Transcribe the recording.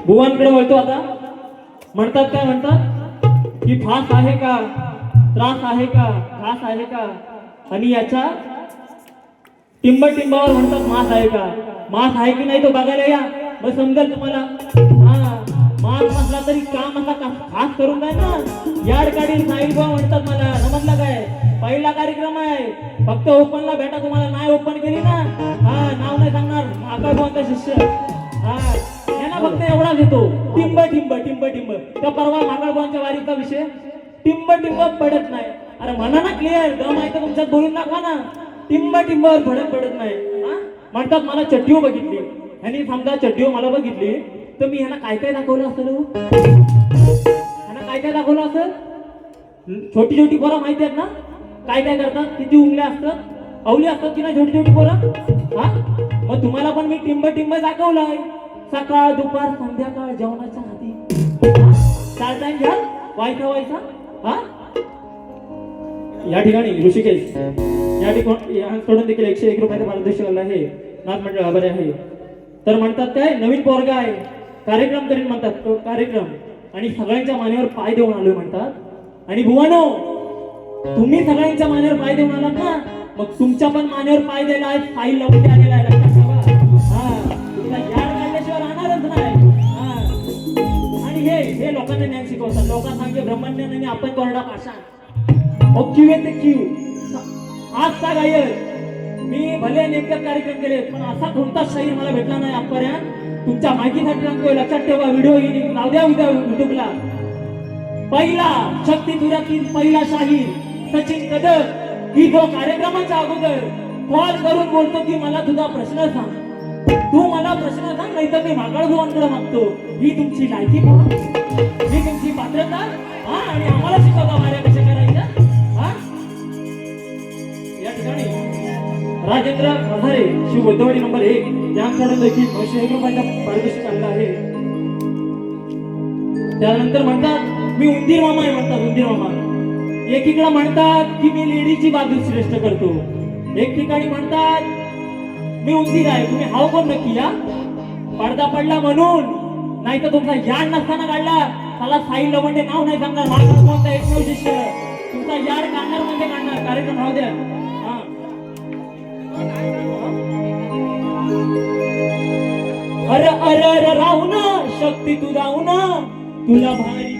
भुवनकडे वळतो आता. म्हणतात काय म्हणतात की फास आहे का, त्रास आहे का, घास आहे का, आणि याच्या टिंबावर म्हणतात मास आहे का. मास आहे की नाही तो बघायला या, मग समजेल तुम्हाला. हा, मास नसला तरी काम असा खास करून काय ना याड काढील साहिल बुवा म्हणतात मला. समजलं काय? पहिला कार्यक्रम आहे, फक्त ओपनला भेटा तुम्हाला. नाही ओपन केली ना, हा नाव नाही सांगणार. आकाश बुवांचा शिष्य. हा, यांना फक्त एवढाच येतो, टिंब टिंब टिंब टिंब. त्या परवा माकाळ बुवांच्या वारीचा विषय, टिंब टिंब पडत नाही. अरे म्हणा ना क्लिअर, दम आहे तर तुमच्यात बोलून दाखवा ना. टिंब टिंबावर पडत नाही. म्हणतात मला चड्डीव बघितली. ह्यांनी समजा चड्डीव मला बघितली तर मी ह्यांना काय काय दाखवलं असेल. ह्यांना काय काय दाखवलं असेल. छोटी छोटी पोरं माहिती आहेत ना काय काय करतात, किती उंगल्या असतात, अवली असतात की नाही छोटी छोटी पोरं. हा, मग तुम्हाला पण मी टिंब टिंब दाखवलाय. सकाळ दुपार संध्याकाळ जेवणाच्या आधी 4 टाइम घ्या, वायचा वायचा. हा, या ठिकाणी ऋषिकेश या ठिकाणी देखील 101 रुपयाचा पारितोषिक आहे. नाथ मंडळ आभारी आहे. तर म्हणतात काय, नवीन पोरगा आहे, कार्यक्रम करीन म्हणतात. तो कार्यक्रम आणि सगळ्यांच्या मानेवर पाय देऊन आलोय म्हणतात. आणि बुवानो, तुम्ही सगळ्यांच्या मानेवर पाय देऊन आलात ना, मग तुमच्या पण मानेवर पाय द्यायला आहे साहिल लवंडे आलेला आहे. लक्षात ठेवा. हा, तुला याड काढल्याशिवाय राहणारच नाही. हा, आणि हे लोकांना ज्ञान शिकवतात. लोकांना सांगे ब्रह्मज्ञान आणि आपण कोरडा पाषाण. क्यू येते क्यू. आजचा गायक मी भले नेमक्यात कार्यक्रम केले, पण असा कोणताच शाहीर मला भेटला नाही आजपर्यंत. तुमच्या माहितीसाठी सांगतोय, लक्षात ठेवा. व्हिडिओ लावू द्या उद्या युट्यूबला. पहिला शक्ती तुऱ्यातील पहिला शाहीर सचिन कदम, की जो कार्यक्रमाच्या अगोदर कॉल करून बोलतो की मला तुझा प्रश्न सांग, तू मला प्रश्न सांग, नाही तर मी माकळ बुवांकडे मागतो. ही तुमची लायकी पहा, ही तुमची पात्रता. हा, आणि आम्हाला शिकवता मार्या कशा करायच्या. हा, या ठिकाणी राजेंद्र हजारे शिव बुद्धवाडी नंबर 1 यांकडून देखील 201 रुपयाचा पारितोषिक आणला आहे. त्यानंतर म्हणतात मी उंदीर मामा आहे म्हणतात. उंदीर मामा एकीकडे म्हणतात की मी लेडीची बाजू श्रेष्ठ करतो, एक ठिकाणी म्हणतात मी उंदीर आहे. तुम्ही हाव कोण नक्की या. पडदा पडला म्हणून, नाही तर तुमचा याड नसताना काढला. त्याला साहिल लवंडे नाव नाही सांगणार. माकाळ बुवांचा एकमेव शिष्य. तुमचा याड काढणार म्हणजे काढणार. कार्यक्रम राहू द्या. अरे अरे अरे राहू ना, शक्ती तू राहू ना, तुला भारी